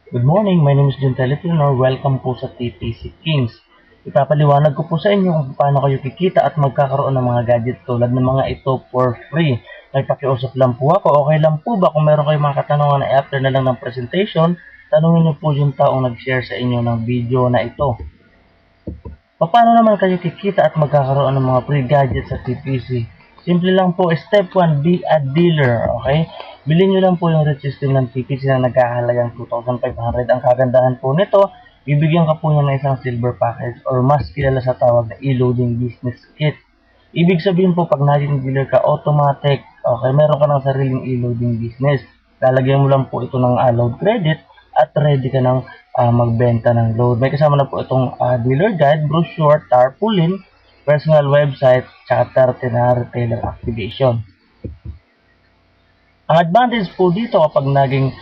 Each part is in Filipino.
Good morning, my name is John Telepreneur. Welcome po sa TPC Kings. Ipapaliwanag ko po sa inyo kung paano kayo kikita at magkakaroon ng mga gadget tulad ng mga ito for free. May pakiusap lang po ako. Okay lang po ba kung meron kayong mga katanungan na after na lang ng presentation, tanungin niyo po yung taong nag-share sa inyo ng video na ito. Paano naman kayo kikita at magkakaroon ng mga free gadgets sa TPC? Simple lang po, step 1, be a dealer, okay? Bilhin nyo lang po yung rate system ng TPC na nagkahalagang 2,500. Ang kagandahan po nito, bibigyan ka po niya ng isang silver package or mas kilala sa tawag na e-loading business kit. Ibig sabihin po, pag naging dealer ka, automatic, okay, meron ka ng sariling e-loading business. Lalagyan mo lang po ito ng load credit at ready ka ng magbenta ng load. May kasama na po itong dealer guide, brochure, tarpaulin, personal website, tsaka 30 na retailer activation. Ang advantage po dito kapag naging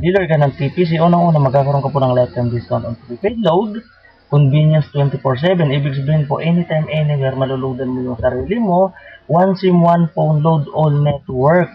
dealer ka ng TPC, unang-una magkakaroon ka po ng lifetime discount on prepaid load, convenience 24/7, ibig sabihin po anytime, anywhere, maluludan mo yung sarili mo, one SIM, one phone, load all network.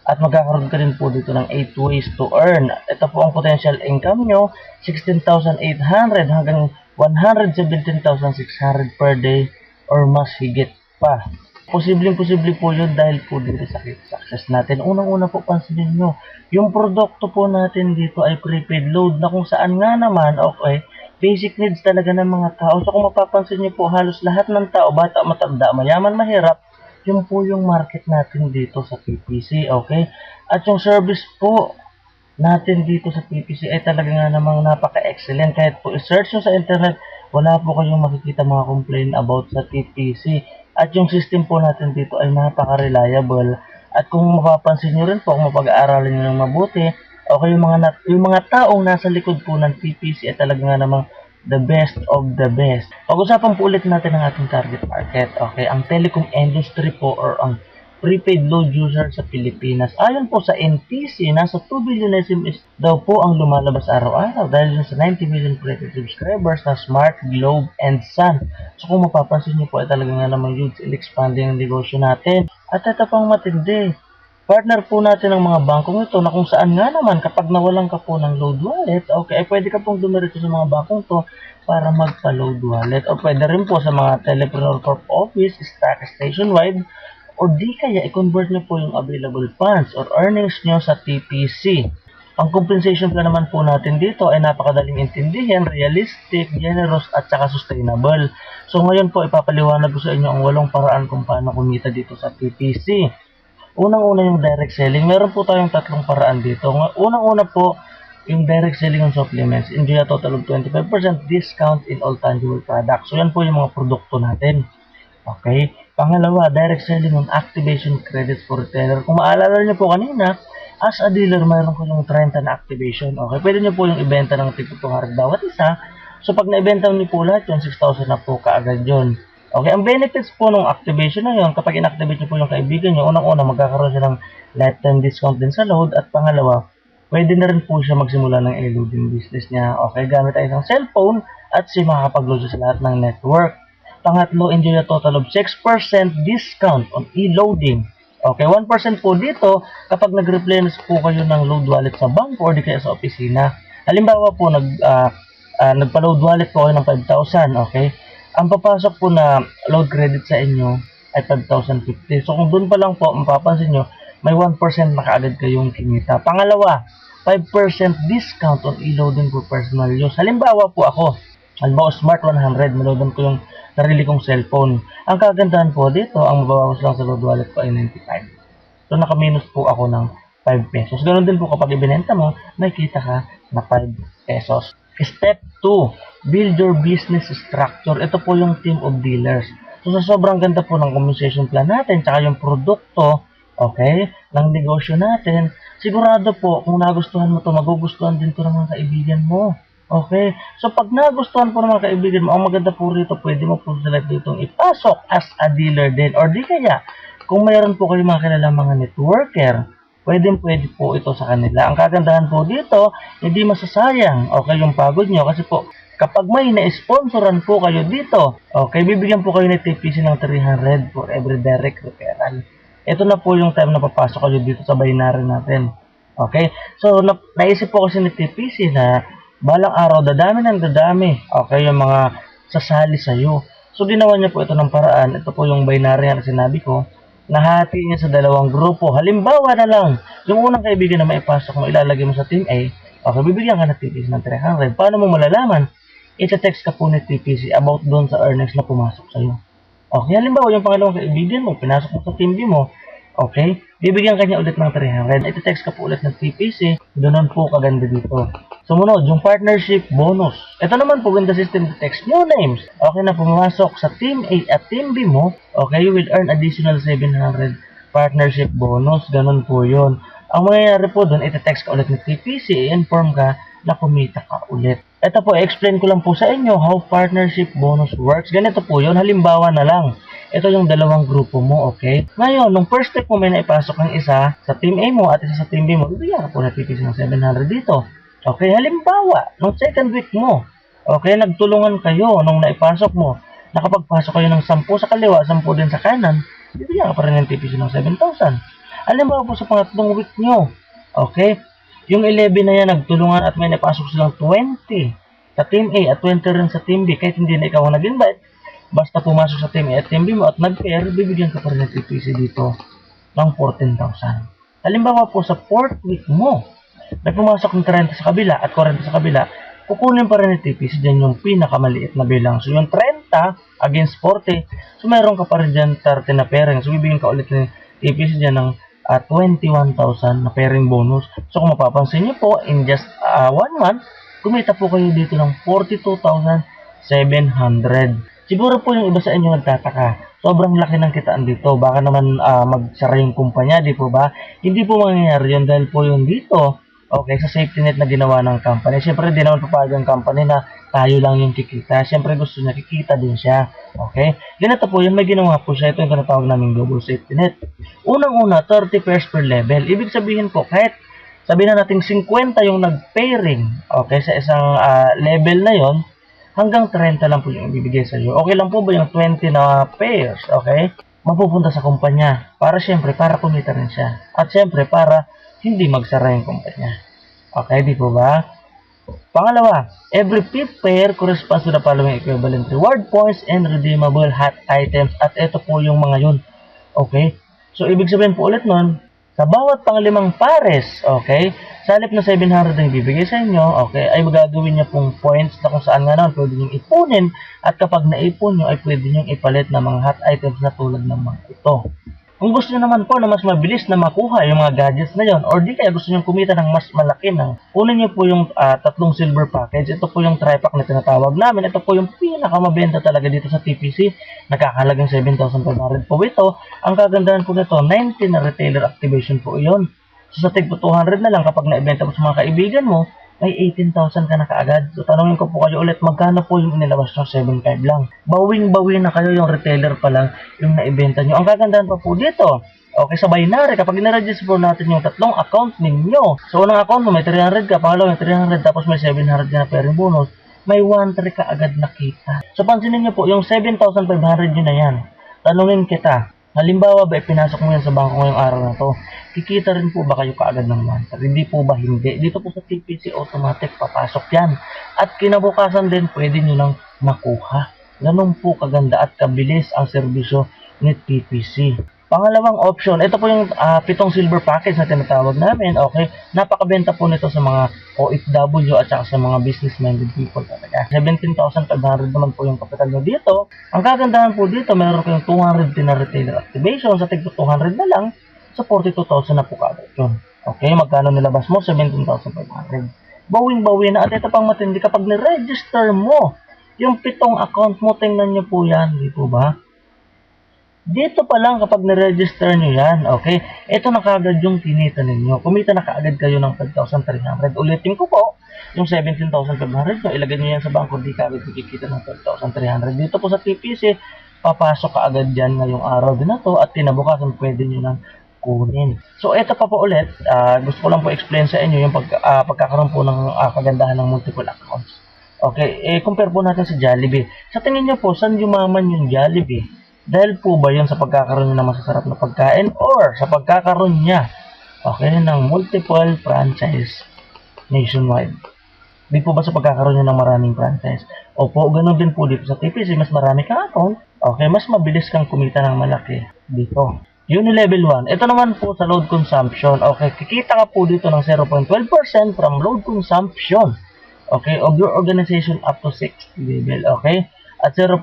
At magkakaroon ka rin po dito ng 8 ways to earn. Ito po ang potential income nyo, 16,800 hanggang 117,600 per day or mas higit pa. Posibleng-posible po yun dahil po dito sa success natin. Unang-una po pansinin nyo, yung produkto po natin dito ay prepaid load na kung saan nga naman, okay, basic needs talaga ng mga tao. So kung mapapansin nyo po, halos lahat ng tao, bata, matanda, mayaman, mahirap, yung po yung market natin dito sa PPC, okay? At yung service po natin dito sa PPC ay talaga nga namang napaka-excellent. Kahit po i-search nyo sa internet, wala po kayong makikita mga complaint about sa PPC. At yung system po natin dito ay napaka-reliable. At kung mapapansin nyo rin po, kung mapag-aaralan nyo ng mabuti, okay, yung mga taong nasa likod po ng PPC ay talaga nga namang the best of the best. Pag-usapan po ulit natin ang ating target market. Okay, ang telecom industry po or ang prepaid load user sa Pilipinas. Ayon po sa NTC, nasa 2 billion SMS daw po ang lumalabas araw-araw dahil sa 90 million prepaid subscribers na Smart, Globe, and Sun. So kung mapapansin niyo po ay talaga nga naman huge and expanding ang negosyo natin. At ito pang matindi, partner po natin ang mga bangkong ito na kung saan nga naman kapag nawalan ka po ng load wallet, okay, ay pwede ka pong dumiretso sa mga bangkong to para magpa-load wallet. O pwede rin po sa mga Telepreneur Corp Office, stock station-wide, o di kaya i-convert nyo po yung available funds or earnings nyo sa TPC. Ang compensation plan naman po natin dito ay napakadaling intindihin, realistic, generous, at saka sustainable. So ngayon po ipapaliwanag ko sa inyo ang 8 paraan kung paano kumita dito sa TPC. Unang-una yung direct selling. Meron po tayong 3 paraan dito. Unang-una po, yung direct selling ng supplements. Enjoy a total of 25% discount in all tangible products. So, yan po yung mga produkto natin. Okay? Pangalawa, direct selling on activation credits for retailer. Kung maalala niyo po kanina, as a dealer, mayroon ko yung 30 na activation. Okay? Pwede niyo po yung ibenta ng tig 200 bawat isa. So, pag naibenta niyo po lahat, yung 6,000 na po kaagad yun. Okay, ang benefits po ng activation na yun, kapag inactivate nyo po yung kaibigan nyo, unang-una magkakaroon siya ng lifetime discount din sa load, at pangalawa, pwede na rin po siya magsimula ng e-loading business niya. Okay, gamit ay isang cellphone at siya makakapag-load sa lahat ng network. Pangatlo, enjoy a total of 6% discount on e-loading. Okay, 1% po dito kapag nag-replenish po kayo ng load wallet sa bank or di kaya sa opisina. Halimbawa po, nagpa-load wallet po kayo ng 5,000, okay? Ang papasok po na load credit sa inyo ay 5,050. So kung doon pa lang po, mapapansin nyo, may 1% na kaagad kayong kinita. Pangalawa, 5% discount on e-loading for personal use. Halimbawa po ako, halimbawa Smart 100, niloadan ko yung sarili kong cellphone. Ang kagandahan po dito, ang mababawas lang sa load wallet ko ay 95. So nakaminus po ako ng 5 pesos. Ganon din po kapag ibinenta mo, may kita ka na 5 pesos. Step 2, build your business structure. Ito po yung team of dealers. So sa sobrang ganda po ng compensation plan natin, tsaka yung produkto, okay, ng negosyo natin, sigurado po, kung nagustuhan mo to, magugustuhan din to ng mga kaibigan mo. Okay? So pag nagustuhan po ng mga kaibigan mo, ang maganda po rito, pwede mo po sila dito ipasok as a dealer din. Or di kaya, kung mayroon po kayo mga kilalang mga networker, pwede po ito sa kanila. Ang kagandahan po dito, hindi masasayang, okay, yung pagod nyo. Kasi po, kapag may na-sponsoran po kayo dito, okay, bibigyan po kayo ni TPC ng 300 for every direct referral. Ito na po yung time na papasok kayo dito sa binary natin. Okay? So, naisip po kasi ni TPC na balang araw, dadami, okay, yung mga sasali sa'yo. So, ginawa niya po ito ng paraan. Ito po yung binary na sinabi ko. Nahati niya sa dalawang grupo. Halimbawa na lang, yung unang kaibigan na maipasok mo, ilalagay mo sa Team A, okay, bibigyan ka ng TPC ng 300. Paano mo malalaman? Ita-text ka po ni TPC about doon sa earnings na pumasok sa'yo. Okay, halimbawa yung pangalawang kaibigan mo, pinasok mo sa Team B mo, okay, bibigyan ka niya ulit ng 300. Ita-text ka po ulit ng TPC, doon po kaganda dito. Sumunod, yung partnership bonus. Ito naman po, ganda system to text new names. Okay na pumasok sa Team A at Team B mo, okay, you will earn additional 700 partnership bonus. Ganun po yun. Ang mangyayari po doon, ita-text ka ulit ng TPC, i-inform ka na kumita ka ulit. Ito po, explain ko lang po sa inyo how partnership bonus works. Ganito po yun, halimbawa na lang. Ito yung dalawang grupo mo, okay? Ngayon, nung first step mo may naipasok ng isa sa Team A mo at isa sa Team B mo, bibigyan ka po na TPC ng 700 dito. Okay, halimbawa, nung second week mo, okay, nagtulungan kayo nung naipasok mo, nakapagpasok kayo ng 10 sa kaliwa, 10 din sa kanan, bibigyan ka pa rin ng TPC ng 7,000. Halimbawa po sa pangatlong week nyo, okay, yung 11 na yan, nagtulungan at may naipasok silang 20 sa Team A at 20 rin sa Team B, kahit hindi na ikaw ang nag-invite, basta pumasok sa Team A at Team B mo at nag-pair, bibigyan ka pa rin ng TPC dito ng 14,000. Halimbawa po sa 4th week mo, may pumasok ng 30 sa kabila at 40 sa kabila, kukunin pa rin ng TPC dyan yung pinakamaliit na bilang. So yung 30 against 40, so meron ka pa rin dyan 30 na pairing. So bibigyan ka ulit ng TPC dyan ng 21,000 na pairing bonus. So kung mapapansin nyo po, in just 1 month, kumita po kayo dito ng 42,700. Siguro po yung iba sa inyo nagtataka, sobrang laki ng kitaan dito. Baka naman magsara yung kumpanya, di po ba? Hindi po mangyayari yun dahil po yung dito, okay, sa safety net na ginawa ng company. Siyempre, di naman papayag ang company na tayo lang yung kikita. Siyempre, gusto niya kikita din siya. Okay? Ganito po yun, may ginawa po siya. Ito yung tinatawag namin global safety net. Unang-una, 30 pairs per level. Ibig sabihin po, kahit sabihin na natin 50 yung nag-pairing, okay, sa isang level na yon, hanggang 30 lang po yung ibibigay sa iyo. Okay lang po ba yung 20 na pairs, okay? Mapupunta sa kumpanya. Para siyempre, para kumita rin siya. At siyempre, para hindi magsara yung kumpanya. Okay, di po ba? Pangalawa, every fifth pair corresponds to the following equivalent reward points and redeemable hot items. At ito po yung mga yun. Okay? So, ibig sabihin po ulit nun, sa bawat panglimang pares, okay, sa halip na 700 ang ibibigay sa inyo, okay, ay magagawin niya pong points na kung saan nga naman pwede niyong ipunin at kapag naipon nyo ay pwede niyong ipalit ng mga hot items na tulad ng mga ito. Kung gusto nyo naman po na mas mabilis na makuha yung mga gadgets na yon, or di kaya gusto nyo kumita ng mas malaki ng, kunin nyo po yung tatlong silver package. Ito po yung tri-pack na tinatawag namin. Ito po yung pinakamabenta talaga dito sa TPC. Nakakalagang 7,500 po ito. Ang kagandahan po nito, 19 na retailer activation po yun. So sa tig 200 na lang kapag na-ibenta mo sa mga kaibigan mo, may 18,000 ka na kaagad. So tanongin ko po kayo ulit, magkano po yung inilabas nyo? 7,500 lang. Bawing-bawin na kayo yung retailer pa lang yung naibenta nyo. Ang kagandahan pa po dito, okay, sa binary, kapag na-register po natin yung tatlong account ninyo. So unang account mo, may 300 ka, pangalawa may 300, tapos may 700 ka na pairing bonus, may 1,300 ka agad nakita. So pansinin nyo po, yung 7,500 nyo na yan, tanungin kita, halimbawa ba ipinasok mo yan sa bangko ngayong araw na to, kikita rin po ba kayo kaagad ng 1,300? Hindi po ba hindi? Dito po sa TPC automatic papasok yan. At kinabukasan din pwede nyo lang makuha. Ganun po kaganda at kabilis ang serbisyo ni TPC. Pangalawang option, ito po yung 7 silver package na tinatawag namin. Okay, napakabenta po nito sa mga OFW at saka sa mga business-minded people talaga. 17,500 naman po yung kapital nyo dito. Ang kagandahan po dito, meron kayong 210 na retailer activation. Sa tig 200 na lang, sa 42,000 na po kagad yun. Okay, magkano nilabas mo? 17,500. Bawing-bawi na. At ito pang matindi, kapag ni-register mo yung 7 account mo, tingnan nyo po yan. Di po ba? Dito pa lang kapag na-register nyo yan, okay, ito na kagad yung kinita ninyo. Kumita na kaagad kayo ng 5,300. Ulitin ko po, yung 17,500 nyo, ilagay nyo yan sa bangko, di kaagad kikita ng 12,300. Dito po sa TPC, papasok kaagad dyan ngayong araw din na to at kinabukasan pwede nyo nang kunin. So, ito pa po ulit, gusto ko lang po explain sa inyo yung pagkakaroon po ng kagandahan ng multiple accounts. Okay, compare po natin sa Jollibee. Sa tingin nyo po, saan yumaman yung Jollibee? Dahil po ba yun sa pagkakaroon niya ng masasarap na pagkain or sa pagkakaroon niya okay, ng multiple franchise nationwide. Di po ba sa pagkakaroon nyo ng maraming franchise? Opo, ganun din po dito sa TPC. Mas marami kang account. Okay, mas mabilis kang kumita ng malaki dito. Unilevel 1. Ito naman po sa load consumption. Okay, kikita ka po dito ng 0.12% from load consumption. Okay, of your organization up to 6th level. Okay, at 0.08%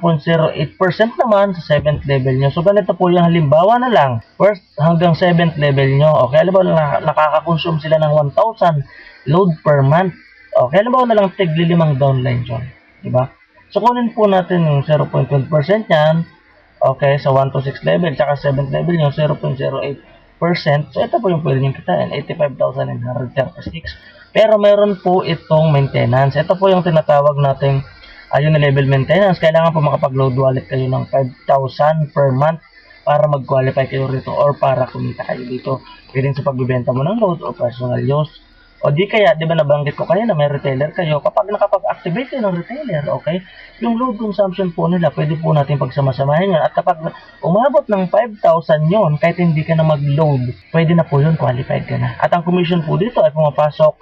naman sa 7th level nyo. So, ganito po yung halimbawa na lang. First hanggang 7th level nyo. Okay, halimbawa nakaka-consume sila ng 1,000 load per month. Okay, halimbawa na lang tigli 5 downline yun. Diba? So, kunin po natin yung 0.12% yan. Okay, sa 1 to 6 level. Tsaka 7th level nyo, 0.08%. So, ito po yung pwede nyo kitain. 85,936. Pero, meron po itong maintenance. Ito po yung tinatawag nating Unilevel maintenance. Kailangan po makapag-load wallet kayo ng 5,000 per month para mag-qualify kayo rito or para kumita kayo dito. Pwede sa pagbibenta mo ng load o personal use. O di kaya, di ba nabanggit ko kayo na may retailer kayo, kapag nakapag-activate kayo ng retailer, okay, yung load consumption po nila, pwede po natin pagsamasamahin yun. At kapag umabot ng 5,000 yon, kahit hindi ka na mag-load, pwede na po yun, qualified ka na. At ang commission po dito ay pumapasok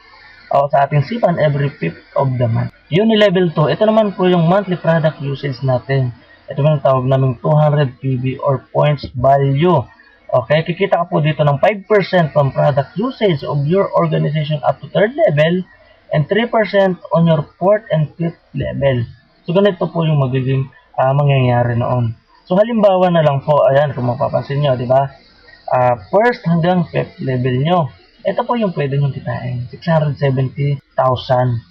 sa ating SIPAN every 5th of the month. Unilevel 2, ito naman po yung monthly product usage natin. Ito yung tawag namin 200 PB or points value. Okay, kikita ka po dito ng 5% from product usage of your organization up to 3rd level and 3% on your 4th and 5th level. So, ganito po yung magiging mangyayari noon. So, halimbawa na lang po, ayan, kung mapapansin nyo, di ba? First hanggang 5th level nyo. Ito po yung pwede nyo kitain. 670,000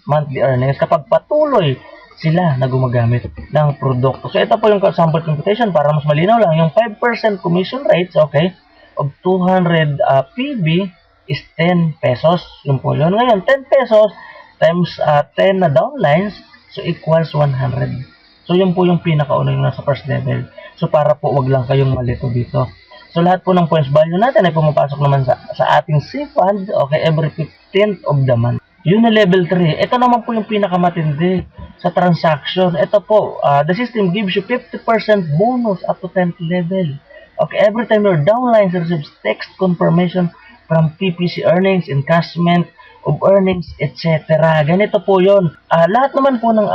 monthly earnings kapag patuloy sila na gumagamit ng produkto. So, ito po yung sample computation para mas malinaw lang. Yung 5% commission rates, okay, of 200 PB is 10 pesos. Yun po yun. Ngayon, 10 pesos times 10 na downlines, so equals 100. So, yun po yung pinakauna yung nasa first level. So, para po wag lang kayong malito dito. So, lahat po ng points value natin ay pumapasok naman sa ating SIFund, okay, every 15th of the month. Unilevel 3, ito naman po yung pinakamatindi sa transaction. Ito po, the system gives you 50% bonus up to 10th level. Okay, every time your downlines receives text confirmation from TPC earnings, encashment of earnings, etc. Ganito po yun. Lahat naman po ng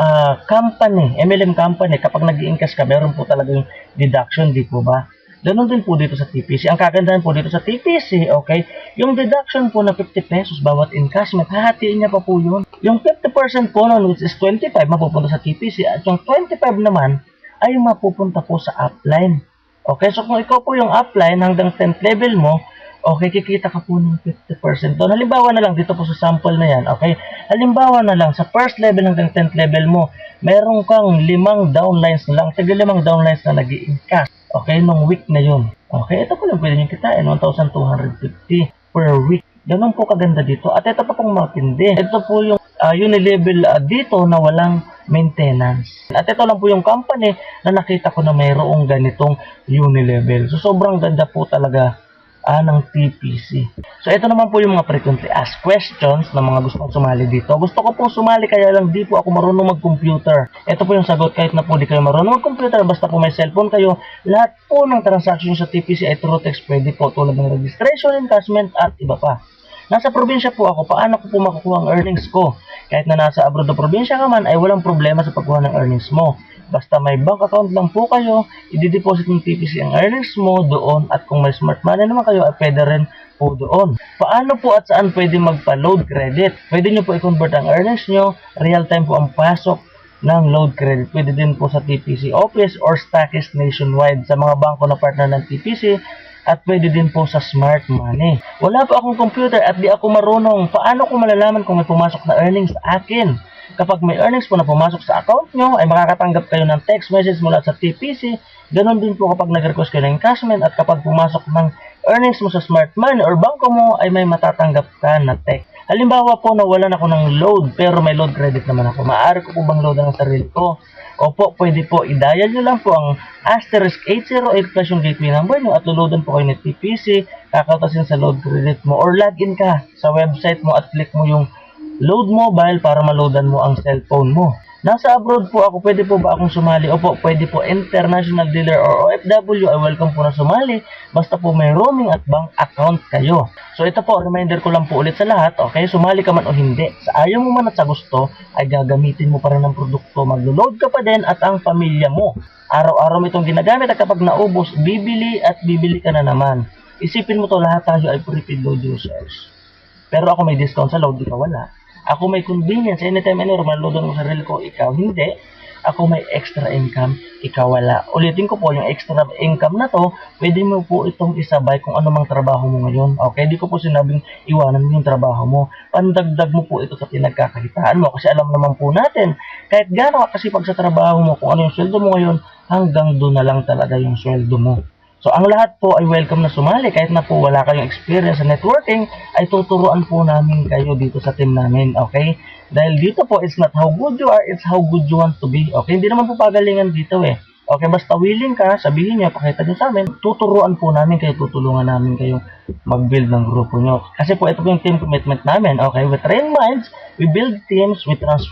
company, MLM company, kapag nag-i-encash ka, meron po talaga yung deduction, di po ba? Ganon din po dito sa TPC. Ang kagandahan po dito sa TPC, okay, yung deduction po na 50 pesos bawat encashment, hahatiin niya pa po yun. Yung 50% po nun, which is 25, mapupunta sa TPC. At yung 25 naman, ay mapupunta po sa upline. Okay, so kung ikaw po yung upline hanggang 10th level mo, okay, kikita ka po ng 50% doon. Halimbawa na lang, dito po sa sample na yan, okay, halimbawa na lang, sa first level hanggang 10th level mo, meron kang 5 downlines na lang, tigil 5 downlines na nag-i-encash. Okay, nung week na yun. Okay, ito po lang pwede nyo kitain, 1,250 per week. Ganun po kaganda dito. At ito pa pong matindi. Ito po yung Unilevel dito na walang maintenance. At ito lang po yung company na nakita ko na mayroong ganitong Unilevel. So, sobrang ganda po talaga ng TPC. So, ito naman po yung mga frequently asked questions ng mga gustong sumali dito. Gusto ko pong sumali kaya lang di po ako marunong mag-computer. Ito po yung sagot kahit na po di kayo marunong mag-computer. Basta po may cellphone kayo. Lahat po ng transaction sa TPC ay through text pwede po tulad ng registration, encashment at iba pa. Nasa probinsya po ako. Paano ko po makukuha ang earnings ko? Kahit na nasa abroad na probinsya ka man ay walang problema sa pagkuha ng earnings mo. Basta may bank account lang po kayo, i-deposit ng TPC ang earnings mo doon at kung may smart money naman kayo ay pwede rin po doon. Paano po at saan pwede magpa-load credit? Pwede nyo po i-convert ang earnings nyo, real time po ang pasok ng load credit. Pwede din po sa TPC office or Stockist nationwide sa mga bangko na partner ng TPC at pwede din po sa smart money. Wala po akong computer at di ako marunong. Paano ko malalaman kung may pumasok na earnings sa akin? Kapag may earnings po na pumasok sa account nyo, ay makakatanggap kayo ng text message mula sa TPC. Ganon din po kapag nag-request kayo ng encashment at kapag pumasok ng earnings mo sa smart money or bangko mo, ay may matatanggap ka na text. Halimbawa po, nawalan ako ng load pero may load credit naman ako. Maaari ko po bang loadan ang sarili ko? Opo, pwede po. I-dial nyo lang po ang *808 plus yung gateway number nyo at luludan po kayo ng TPC. Kakautasin sa load credit mo or login ka sa website mo at click mo yung load mobile para maloadan mo ang cellphone mo. Nasa abroad po ako, pwede po ba akong sumali? Opo, pwede po. International dealer or OFW, ay welcome po na sumali. Basta po may roaming at bank account kayo. So ito po, reminder ko lang po ulit sa lahat, okay? Sumali ka man o hindi. Sa ayaw mo man at sa gusto, ay gagamitin mo pa rin ng produkto. Maglo-load ka pa din at ang pamilya mo. Araw-araw mo itong ginagamit at kapag naubos, bibili at bibili ka na naman. Isipin mo to, lahat tayo ay prepaid load users. Pero ako may discount sa load, ikaw wala. Ako may convenience, anytime, anywhere, maloadan mo sarili ko, ikaw hindi. Ako may extra income, ikaw wala. Ulitin ko po, yung extra income na to, pwede mo po itong isabay kung ano mang trabaho mo ngayon. Okay, di ko po sinabing iwanan mo yung trabaho mo. Pandagdag mo po ito sa pinagkakakitaan mo. Kasi alam naman po natin, kahit gaano ka kasipag sa trabaho mo, kung ano yung sweldo mo ngayon, hanggang doon na lang talaga yung sweldo mo. So, ang lahat po ay welcome na sumali. Kahit na po wala kayong experience sa networking, ay tuturuan po namin kayo dito sa team namin, okay? Dahil dito po, it's not how good you are, it's how good you want to be, okay? Hindi naman po pagalingan dito eh. Okay, basta willing ka, sabihin nyo, pakita nyo sa amin, tuturuan po namin kayo, tutulungan namin kayo mag-build ng grupo nyo. Kasi po, ito po yung team commitment namin, okay? We train minds, we build teams, we transform